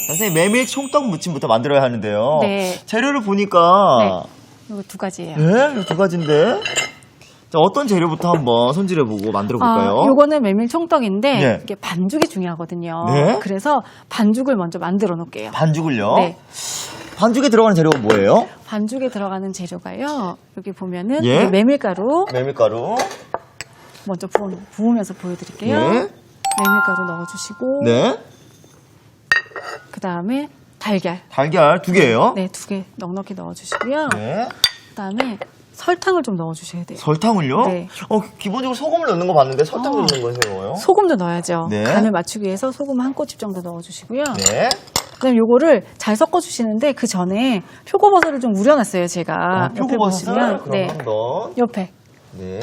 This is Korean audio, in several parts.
선생님, 메밀 총떡 무침부터 만들어야 하는데요. 네. 재료를 보니까. 네. 이거 두 가지예요. 네? 이거 두 가지인데. 자, 어떤 재료부터 한번 손질해보고 만들어 볼까요? 요거는 메밀 총떡인데 네. 이게 반죽이 중요하거든요. 네? 그래서 반죽을 먼저 만들어 놓을게요. 반죽을요? 네. 반죽에 들어가는 재료가 뭐예요? 반죽에 들어가는 재료가요. 여기 보면은 예? 이게 메밀가루 메밀가루. 먼저 부으면서 보여드릴게요. 네. 메밀가루 넣어주시고 네. 그 다음에 달걀 달걀 2개예요. 네, 2개 넉넉히 넣어주시고요. 네. 그 다음에 설탕을 좀 넣어주셔야 돼요. 설탕을요? 네. 기본적으로 소금을 넣는 거 봤는데 설탕을 넣는 거 새로워요? 소금도 넣어야죠. 네. 간을 맞추기 위해서 소금 한 꼬집 정도 넣어주시고요. 네. 그다음 요거를 잘 섞어주시는데 그 전에 표고버섯을 좀 우려놨어요, 제가. 옆에 표고버섯을 보시면 그럼 네, 한번. 옆에 네.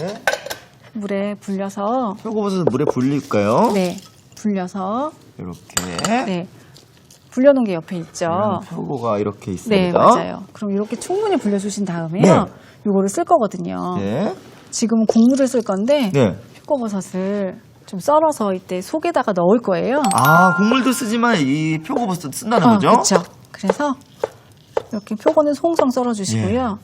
물에 불려서 표고버섯을 물에 불릴까요? 네, 불려서 이렇게. 네, 불려놓은 게 옆에 있죠. 표고가 이렇게 있습니다. 네, 맞아요. 그럼 이렇게 충분히 불려주신 다음에요. 네. 요거를 쓸 거거든요. 네. 지금은 국물을 쓸 건데 네. 표고버섯을 좀 썰어서 이때 속에다가 넣을 거예요. 아, 국물도 쓰지만 이 표고버섯 쓴다는 거죠? 그렇죠. 그래서 이렇게 표고는 송송 썰어주시고요.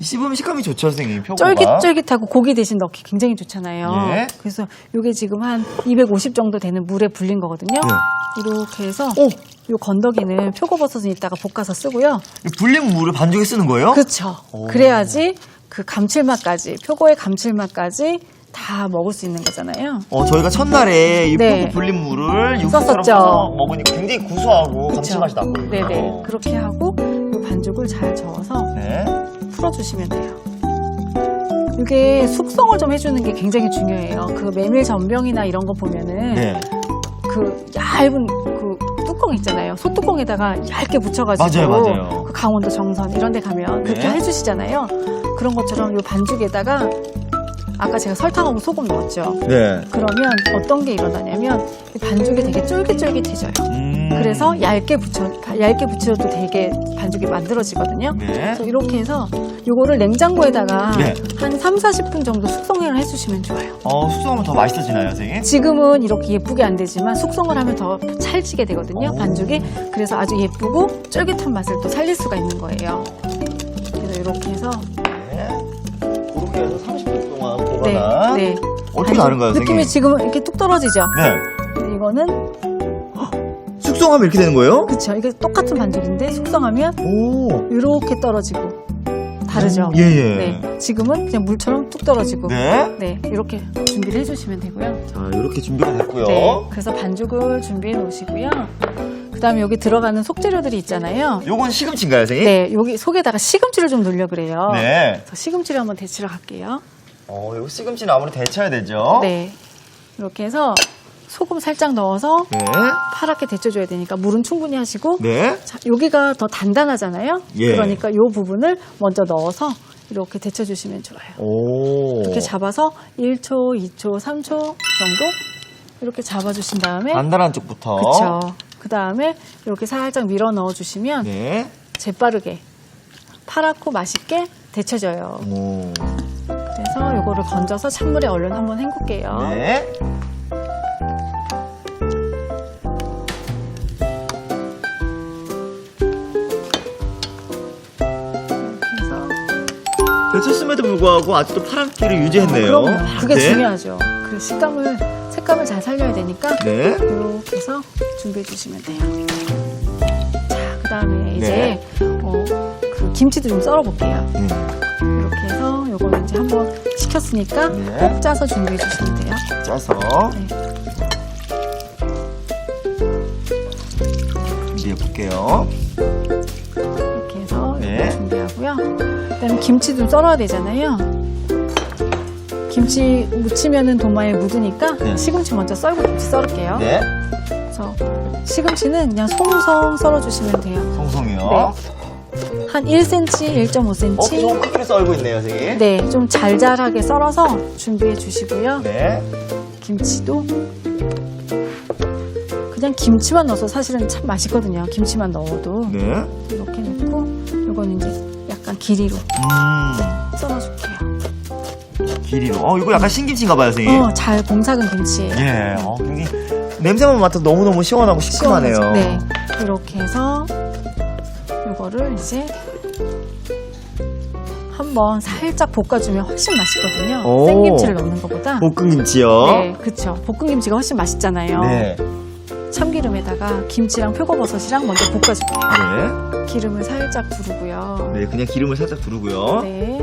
씹으면 식감이 좋죠, 선생님. 표고가. 쫄깃쫄깃하고 고기 대신 넣기 굉장히 좋잖아요. 예. 그래서 이게 지금 한 250 정도 되는 물에 불린 거거든요. 이렇게 해서 요 건더기는 표고버섯은 이따가 볶아서 쓰고요. 이 불린 물을 반죽에 쓰는 거예요? 그렇죠. 그래야지 그 감칠맛까지, 표고의 감칠맛까지 다 먹을 수 있는 거잖아요. 저희가 첫날에 이 네. 표고 불린 물을 육수처럼 썼었죠. 써서 먹으니까 굉장히 구수하고 감칠맛이 났거든요. 네네. 그렇게 하고 요 반죽을 잘 저어서 네. 풀어주시면 돼요. 이게 숙성을 좀 해주는 게 굉장히 중요해요. 그 메밀 전병이나 이런 거 보면은 네. 그 얇은 그 뚜껑 있잖아요. 소뚜껑에다가 얇게 묻혀가지고 맞아요. 그 강원도 정선 이런 데 가면 그렇게 네. 해주시잖아요. 그런 것처럼 이 반죽에다가 아까 제가 설탕하고 소금 넣었죠. 네. 그러면 어떤 게 일어나냐면 이 반죽이 되게 쫄깃쫄깃해져요. 그래서 얇게 붙여도 되게 반죽이 만들어지거든요. 네. 그래서 이렇게 해서 요거를 냉장고에다가 네. 한 3-40분 정도 숙성을 해주시면 좋아요. 숙성하면 더 맛있어지나요, 선생님? 지금은 이렇게 예쁘게 안 되지만 숙성을 하면 더 찰지게 되거든요, 반죽이. 그래서 아주 예쁘고 쫄깃한 맛을 또 살릴 수가 있는 거예요. 그래서 이렇게 해서 네. 그렇게 해서 30분 동안 보관한. 네. 어떻게 다른가요, 선생님? 느낌이 지금 이렇게 뚝 떨어지죠? 네. 이거는 숙성하면 이렇게 되는 거예요? 그쵸. 이게 똑같은 반죽인데 숙성하면 오. 이렇게 떨어지고 다르죠? 예, 예. 네. 지금은 그냥 물처럼 뚝 떨어지고. 네. 네. 이렇게 준비를 해주시면 되고요. 자, 이렇게 준비가 됐고요. 네. 그래서 반죽을 준비해 놓으시고요. 그 다음에 여기 들어가는 속재료들이 있잖아요. 요건 시금치인가요, 선생님? 네. 여기 속에다가 시금치를 좀 넣으려고 그래요. 네. 그래서 시금치를 한번 데치러 갈게요. 요거 시금치는 아무래도 데쳐야 되죠? 네. 이렇게 해서 소금 살짝 넣어서 네. 파랗게 데쳐줘야 되니까 물은 충분히 하시고 네. 자, 여기가 더 단단하잖아요. 예. 그러니까 이 부분을 먼저 넣어서 이렇게 데쳐주시면 좋아요. 오. 이렇게 잡아서 1초, 2초, 3초 정도 이렇게 잡아주신 다음에 단단한 쪽부터. 그렇죠. 그 다음에 이렇게 살짝 밀어 넣어주시면 네. 재빠르게 파랗고 맛있게 데쳐져요. 오. 그래서 이거를 건져서 찬물에 얼른 한번 헹굴게요. 네. 그래서 데쳤음에도 불구하고 아직도 파란기를 유지했네요. 그럼요. 그게 네. 중요하죠. 그 색감을 잘 살려야 되니까 네. 이렇게 해서 준비해 주시면 돼요. 자, 그 다음에 이제 네. 그 김치도 좀 썰어 볼게요. 이렇게 해서 요거는 이제 한번 식혔으니까 네. 꼭 짜서 준비해 주시면 돼요. 짜서 네. 준비해 볼게요. 이렇게 해서 네. 이거 준비하고요. 그다음에 김치 좀 썰어야 되잖아요. 김치 무치면은 도마에 묻으니까 네. 시금치 먼저 썰고 김치 썰을게요. 네. 그래서 시금치는 그냥 송송 썰어주시면 돼요. 송송이요. 네. 한 1cm, 1.5cm. 좀 크게 썰고 있네요, 선생님. 네, 좀 잘잘하게 썰어서 준비해 주시고요. 네. 김치도 그냥 김치만 넣어서 사실은 참 맛있거든요. 김치만 넣어도. 네. 이렇게 넣고 이거는 이제 약간 길이로 썰어줄게요. 길이로. 이거 약간 신김치인가 봐요, 선생님. 잘 봉삭은 김치예요. 예. 굉장히 냄새만 맡아도 너무너무 시원하고 시큼하네요. 시원하죠? 네. 이렇게 해서 이거를 이제 한번 살짝 볶아주면 훨씬 맛있거든요. 오. 생김치를 넣는 것보다. 볶음김치요. 네, 그렇죠. 볶음김치가 훨씬 맛있잖아요. 네. 참기름에다가 김치랑 표고버섯이랑 먼저 볶아줄게요. 네. 기름을 살짝 두르고요. 네, 그냥 기름을 살짝 두르고요. 네.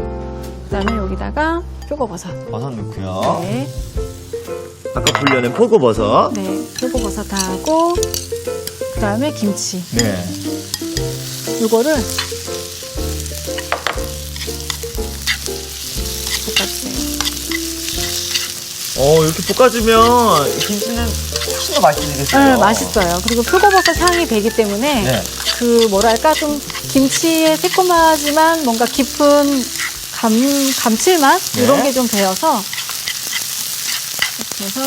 그다음에 여기다가 표고버섯. 버섯 넣고요. 네. 아까 불려낸 표고버섯. 네. 표고버섯 다 하고 그다음에 김치. 네. 이거를 볶아주세요. 이렇게 볶아주면 김치는 훨씬 더 맛있어지겠어요. 네, 맛있어요. 그리고 표고버섯 향이 배기 때문에 네. 그 뭐랄까 좀 김치의 새콤하지만 뭔가 깊은 감칠맛 네. 이런 게 좀 배어서 이렇게 해서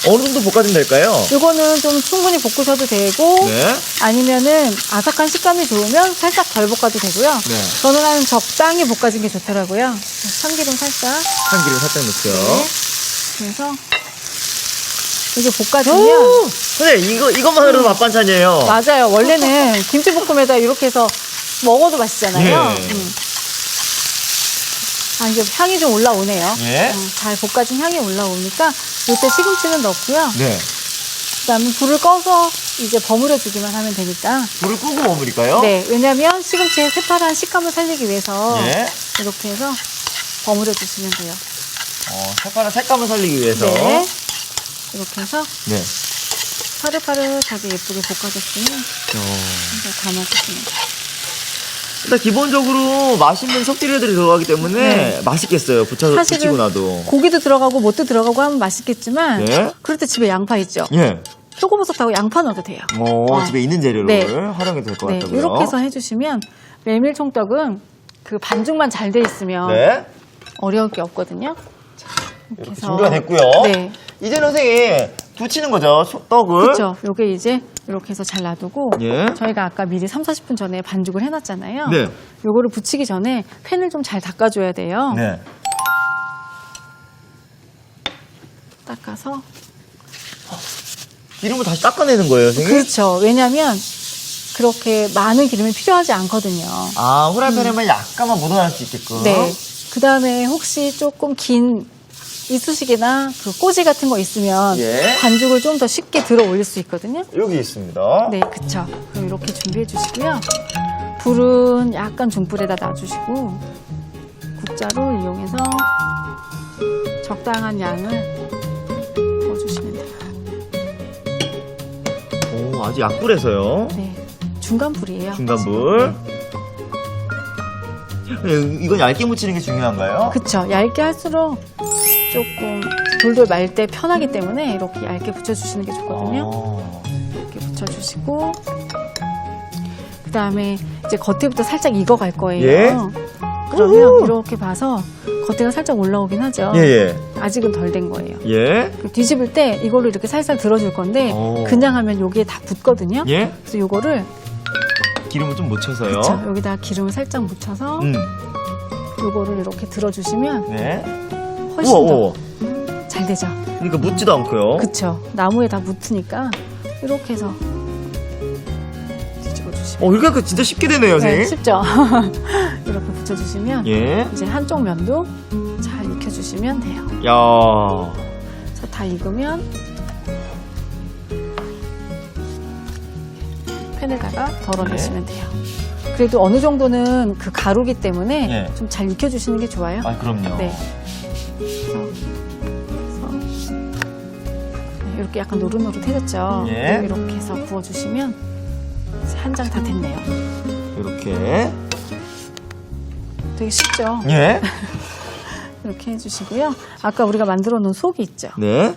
어느 정도 볶아주면 될까요? 이거는 좀 충분히 볶으셔도 되고 네. 아니면은 아삭한 식감이 좋으면 살짝 덜 볶아도 되고요. 네. 저는 한 적당히 볶아진 게 좋더라고요. 참기름 살짝. 참기름 살짝 넣고요. 네. 그래서 이게 볶아지면 선생님, 이것만으로도 맛반찬이에요. 맞아요. 원래는 김치볶음에다 이렇게 해서 먹어도 맛있잖아요. 예. 이제 향이 좀 올라오네요. 예. 잘 볶아진 향이 올라오니까 이때 시금치는 넣고요. 네. 그다음에 불을 꺼서 이제 버무려주기만 하면 되니까. 불을 끄고 버무릴까요? 네, 왜냐하면 시금치의 새파란 식감을 살리기 위해서 예. 이렇게 해서 버무려주시면 돼요. 색깔은 색감을 살리기 위해서. 네. 이렇게 해서 네. 파릇파릇하게 예쁘게 볶아줬으면 이제 담아주시면 돼요. 일단 기본적으로 맛있는 속재료들이 들어가기 때문에 네. 맛있겠어요. 붙이고 사실은 나도. 고기도 들어가고 못도 들어가고 하면 맛있겠지만 네. 그럴 때 집에 양파 있죠? 예. 표고버섯하고 양파 넣어도 돼요. 집에 있는 재료를 네. 활용해도 될 것 네, 같고요. 이렇게 해서 해주시면 메밀총떡은 그 반죽만 잘 돼 있으면 네. 어려울 게 없거든요. 이렇게 해서 준비가 됐고요. 네, 이제 선생님 부치는 거죠, 떡을. 그렇죠. 요게 이제 이렇게 해서 잘 놔두고 예. 저희가 아까 미리 30-40분 전에 반죽을 해놨잖아요. 네. 요거를 붙이기 전에 팬을 좀 잘 닦아줘야 돼요. 네. 닦아서 기름을 다시 닦아내는 거예요, 선생님? 그렇죠. 왜냐하면 그렇게 많은 기름이 필요하지 않거든요. 후라이팬에만 약간만 묻어날 수 있게끔. 네. 그 다음에 혹시 조금 긴 이쑤시개나 그 꼬지 같은 거 있으면 예. 반죽을 좀 더 쉽게 들어 올릴 수 있거든요. 여기 있습니다. 네, 그쵸. 그럼 이렇게 준비해 주시고요. 불은 약간 중불에다 놔주시고 국자로 이용해서 적당한 양을 부어주시면 돼요. 아주 약불에서요. 네, 중간 불이에요. 중간불. 이건 얇게 묻히는 게 중요한가요? 그쵸. 얇게 할수록 조금 돌돌 말 때 편하기 때문에 이렇게 얇게 붙여주시는 게 좋거든요. 이렇게 붙여주시고 그 다음에 이제 겉에부터 살짝 익어갈 거예요. 예. 그러면 이렇게 봐서 겉에가 살짝 올라오긴 하죠. 예. 아직은 덜 된 거예요. 예. 뒤집을 때 이걸로 이렇게 살살 들어줄 건데 그냥 하면 여기에 다 붙거든요. 예. 그래서 이거를 기름을 좀 묻혀서요. 그쵸, 여기다 기름을 살짝 묻혀서 이거를 이렇게 들어주시면 네. 훨씬 우와. 더 잘 되죠. 그러니까 묻지도 않고요. 그쵸. 나무에 다 묻으니까 이렇게 해서 뒤집어 주시면. 이렇게 하니까 진짜 쉽게 되네요, 네, 선생님. 쉽죠. 이렇게 붙여주시면 예. 이제 한쪽 면도 잘 익혀주시면 돼요. 야. 자, 다 익으면 팬에다가 덜어내시면 돼요. 그래도 어느 정도는 그 가루기 때문에 예. 좀 잘 익혀주시는 게 좋아요. 그럼요. 네. 그래서 이렇게 약간 노릇노릇해졌죠. 예. 이렇게 해서 구워주시면 한 장 다 됐네요. 이렇게. 되게 쉽죠? 예. 이렇게 해주시고요. 아까 우리가 만들어 놓은 속이 있죠? 네. 여기다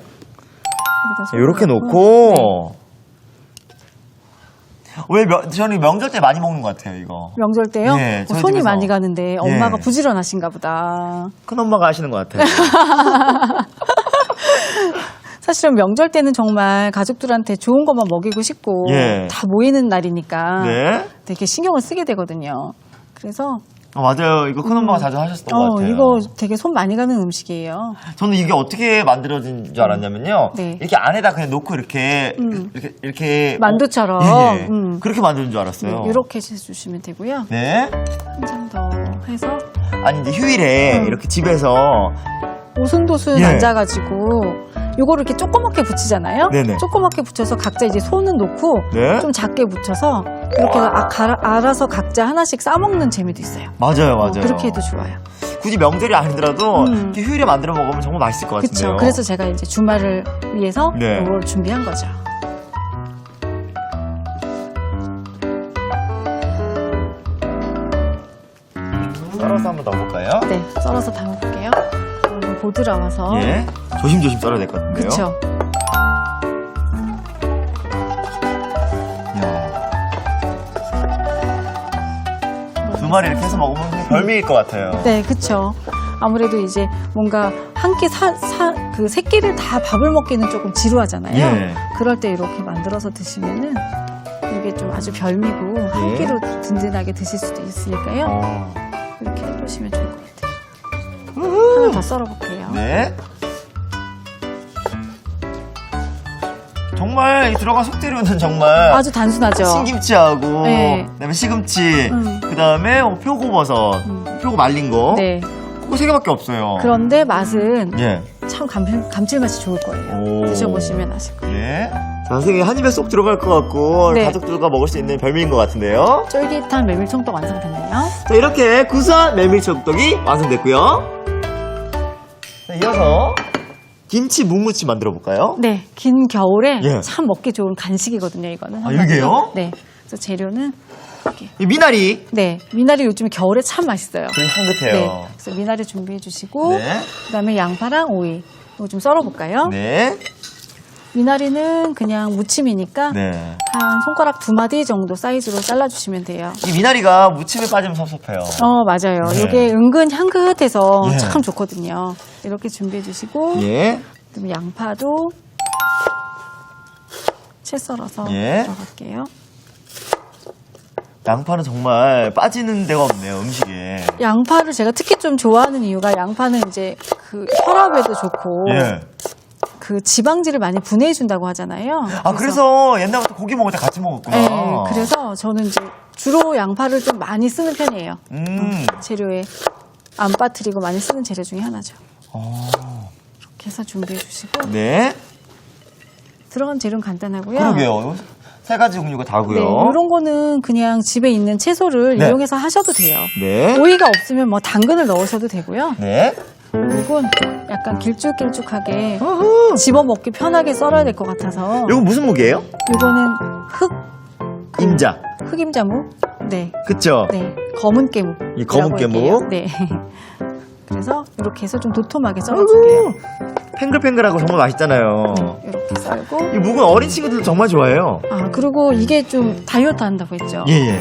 속을 이렇게 넣고. 놓고. 왜 저는 명절 때 많이 먹는 것 같아요, 이거. 명절 때요? 네, 저희 손이 집에서. 많이 가는데 엄마가 예. 부지런하신가 보다. 큰엄마가 하시는 것 같아요. 사실은 명절 때는 정말 가족들한테 좋은 것만 먹이고 싶고 예. 다 모이는 날이니까 네. 되게 신경을 쓰게 되거든요. 그래서 맞아요. 이거 큰엄마가 자주 하셨던 것 같아요. 이거 되게 손 많이 가는 음식이에요. 저는 이게 어떻게 만들어진 줄 알았냐면요. 네. 이렇게 안에다 그냥 놓고 이렇게 만두처럼. 예, 예. 그렇게 만드는 줄 알았어요. 이렇게 해주시면 되고요. 네. 한 장 더 해서 아니 이제 휴일에 이렇게 집에서 오순도순 예. 앉아가지고 요거를 이렇게 조그맣게 붙이잖아요. 네네. 조그맣게 붙여서 각자 이제 손은 놓고 네. 좀 작게 붙여서 이렇게 알아서 각자 하나씩 싸먹는 재미도 있어요. 맞아요. 그렇게 해도 좋아요. 굳이 명절이 아니더라도 이렇게 휴일에 만들어 먹으면 정말 맛있을 것 같은데요. 그렇죠. 그래서 제가 이제 주말을 위해서 네. 이걸 준비한 거죠. 썰어서 한번 넣어볼까요? 네, 썰어서 담아볼게요. 오늘 보드라워서. 예. 조심조심 썰어야 될 것 같은데요. 그렇죠. 주말에 이렇게 해서 먹으면 별미일 것 같아요. 네, 그렇죠. 아무래도 이제 뭔가 한 끼 그 세 끼를 다 밥을 먹기는 조금 지루하잖아요. 예. 그럴 때 이렇게 만들어서 드시면은 이게 좀 아주 별미고 한 예. 끼로 든든하게 드실 수도 있으니까요. 이렇게 해보시면 좋을 것 같아요. 하나 더 썰어볼게요. 네. 정말 이 들어간 속재료는 정말 아주 단순하죠. 신김치하고 네. 그다음에 시금치, 음. 그다음에 표고버섯, 표고 말린 거. 네. 그거 세 개밖에 없어요. 그런데 맛은 예. 참 감칠맛이 좋을 거예요. 오. 드셔보시면 아실 거예요. 네. 자, 선생님 한 입에 쏙 들어갈 것 같고 네. 가족들과 먹을 수 있는 별미인 것 같은데요. 쫄깃한 메밀총떡 완성됐네요. 자, 이렇게 구수한 메밀초떡이 완성됐고요. 자, 이어서 김치 묵무침 만들어 볼까요? 네, 긴 겨울에 예. 참 먹기 좋은 간식이거든요, 이거는. 아, 이게요? 네. 그래서 재료는 이렇게. 이 미나리. 네, 미나리 요즘에 겨울에 참 맛있어요. 되게 향긋해요. 네, 그래서 미나리 준비해 주시고 네. 그다음에 양파랑 오이 이거 좀 썰어볼까요? 네. 미나리는 그냥 무침이니까 네. 한 손가락 2마디 정도 사이즈로 잘라주시면 돼요. 이 미나리가 무침에 빠지면 섭섭해요. 맞아요. 네. 이게 은근 향긋해서 예. 참 좋거든요. 이렇게 준비해 주시고 예. 그다음에 양파도 채 썰어서 예. 들어갈게요. 양파는 정말 빠지는 데가 없네요, 음식에. 양파를 제가 특히 좀 좋아하는 이유가 양파는 이제 그 혈압에도 좋고 예. 그 지방질을 많이 분해해 준다고 하잖아요. 아, 그래서 옛날부터 고기 먹을 때 같이 먹었구나. 네, 그래서 저는 이제 주로 양파를 좀 많이 쓰는 편이에요. 재료에 안 빠뜨리고 많이 쓰는 재료 중에 하나죠. 이렇게 해서 준비해 주시고 네. 들어간 재료는 간단하고요. 그러게요. 세 가지 종류가 다고요. 네, 이런 거는 그냥 집에 있는 채소를 네. 이용해서 하셔도 돼요. 네. 오이가 없으면 뭐 당근을 넣으셔도 되고요. 네. 이건 약간 길쭉길쭉하게 집어먹기 편하게 썰어야 될 것 같아서 이거 무슨 무게예요? 이거는 임자. 흑임자무. 네, 그쵸? 네, 검은 깨무. 이 검은 깨무. 네. 그래서 이렇게 해서 좀 도톰하게 썰어줄게요. 팽글팽글하고 정말 맛있잖아요. 네, 이렇게 썰고. 이 묵은 어린 친구들도 정말 좋아해요. 아, 그리고 이게 좀 다이어트 한다고 했죠. 예, 예.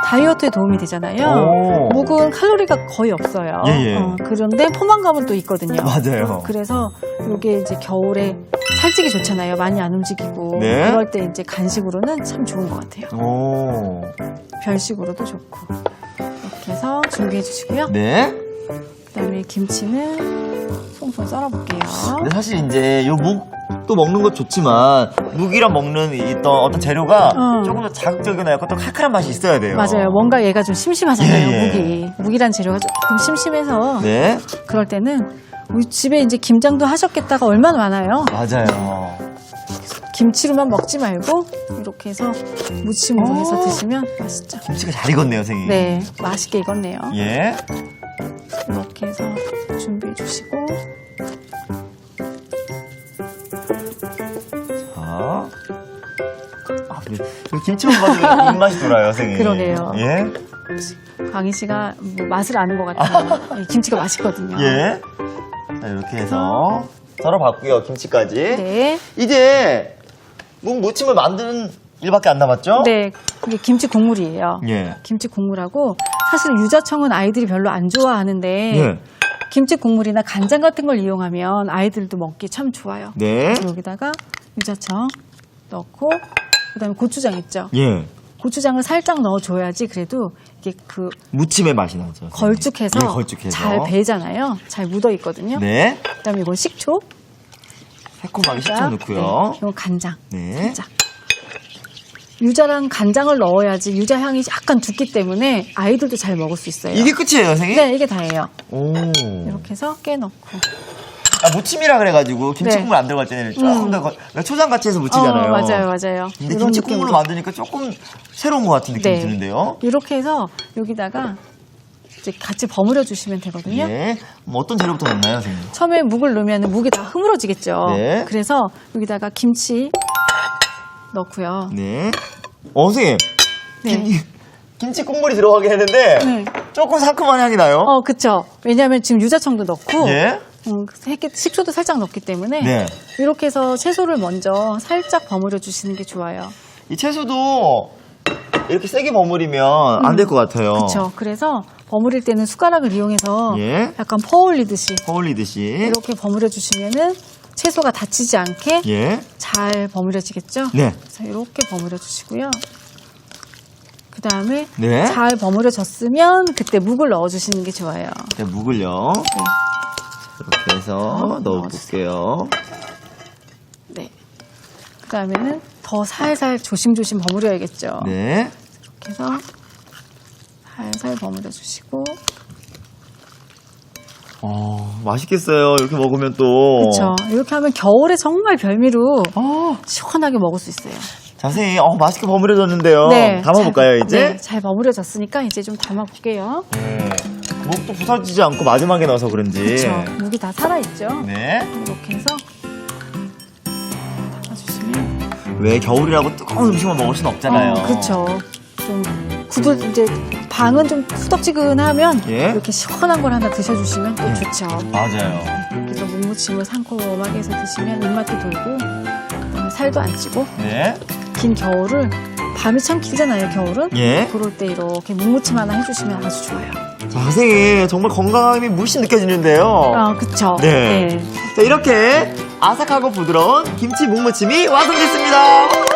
다이어트에 도움이 되잖아요. 오. 묵은 칼로리가 거의 없어요. 예, 예. 그런데 포만감은 또 있거든요. 맞아요. 그래서 이게 이제 겨울에 살찌기 좋잖아요. 많이 안 움직이고. 네. 그럴 때 이제 간식으로는 참 좋은 것 같아요. 오. 별식으로도 좋고. 이렇게 해서 준비해 주시고요. 네. 그다음에 김치는 송송 썰어볼게요. 근데 사실 이제 요 묵도 먹는 것 좋지만 묵이랑 먹는 있던 어떤 재료가 조금 더 자극적이나 약간 또 칼칼한 맛이 있어야 돼요. 맞아요. 뭔가 얘가 좀 심심하잖아요. 예, 예. 묵이. 묵이란 재료가 조금 심심해서 네. 그럴 때는 우리 집에 이제 김장도 하셨겠다가 얼마나 많아요. 맞아요. 김치로만 먹지 말고 이렇게 해서 무침으로 해서 드시면 맛있죠. 김치가 잘 익었네요, 선생님. 네, 맛있게 익었네요. 예. 이렇게 해서 준비해 주시고 자. 김치만 봐도 입맛이 돌아요, 선생님. 그러게요. 예. 광희 씨가 뭐 맛을 아는 것 같아요. 이 김치가 맛있거든요. 예. 자, 이렇게 해서 썰어봤고요, 김치까지. 네. 이제 묵 무침을 만드는 일밖에 안 남았죠? 네, 이게 김치 국물이에요. 예. 김치 국물하고 사실 유자청은 아이들이 별로 안 좋아하는데 예. 김치 국물이나 간장 같은 걸 이용하면 아이들도 먹기 참 좋아요. 네. 여기다가 유자청 넣고 그다음에 고추장 있죠. 예. 고추장을 살짝 넣어줘야지 그래도 이게 그 무침의 맛이 나죠. 걸쭉해서, 네, 걸쭉해서. 잘 배잖아요. 잘 묻어 있거든요. 네. 그다음에 이건 식초. 새콤하게 식초 살짝. 넣고요. 네, 이건 간장. 네. 살짝. 유자랑 간장을 넣어야지 유자 향이 약간 둡기 때문에 아이들도 잘 먹을 수 있어요. 이게 끝이에요, 선생님? 네, 이게 다예요. 오. 이렇게 해서 깨 넣고. 무침이라 그래가지고 김치국물 네. 안 들어갈 때는 조금 더 초장같이 해서 무치잖아요. 맞아요. 근데 이런 김치국물로 느낌으로. 만드니까 조금 새로운 것 같은 느낌이 네. 드는데요. 이렇게 해서 여기다가 이제 같이 버무려 주시면 되거든요. 예. 뭐 어떤 재료부터 넣나요, 선생님? 처음에 묵을 넣으면 묵이 다 흐물어지겠죠. 네. 그래서 여기다가 김치 넣고요. 네. 선생님. 네. 김치 국물이 들어가게 했는데 네. 조금 상큼한 향이 나요. 그쵸. 왜냐하면 지금 유자청도 넣고 예. 식초도 살짝 넣기 때문에 네. 이렇게 해서 채소를 먼저 살짝 버무려 주시는 게 좋아요. 이 채소도 이렇게 세게 버무리면 안 될 것 같아요. 그렇죠. 그래서 버무릴 때는 숟가락을 이용해서 예. 약간 퍼올리듯이 퍼올리듯이. 이렇게 버무려 주시면은 채소가 다치지 않게 예. 잘 버무려지겠죠? 네. 그래서 이렇게 버무려 주시고요. 그 다음에 네. 잘 버무려졌으면 그때 묵을 넣어 주시는 게 좋아요. 자, 묵을요. 네. 이렇게 해서 넣어볼게요. 네. 그 다음에는 더 살살 조심조심 버무려야겠죠. 네. 이렇게 해서 살살 버무려 주시고. 맛있겠어요. 이렇게 먹으면 또. 그렇죠. 이렇게 하면 겨울에 정말 별미로 시원하게 먹을 수 있어요. 자, 선생님, 맛있게 버무려졌는데요. 네. 담아볼까요, 이제? 네, 잘 버무려졌으니까 이제 좀 담아볼게요. 묵도 부서지지 않고 마지막에 넣어서 그런지. 그렇죠. 묵이 다 살아있죠. 네. 이렇게 해서 담아주시면. 왜 겨울이라고 뜨거운 음식만 먹을 수는 없잖아요. 그렇죠. 좀 이제 방은 좀 후덥지근하면 예. 이렇게 시원한 걸 하나 드셔주시면 또 좋죠. 맞아요. 그래서 묵무침을 상콤하게 해서 드시면 입맛도 돌고 그다음에 살도 안 찌고 네. 긴 겨울을 밤이 참 길잖아요. 겨울은. 예. 그럴 때 이렇게 묵무침 하나 해주시면 아주 좋아요. 자, 선생님, 정말 건강함이 물씬 느껴지는데요. 그쵸. 네. 자, 이렇게 아삭하고 부드러운 김치 묵무침이 완성됐습니다.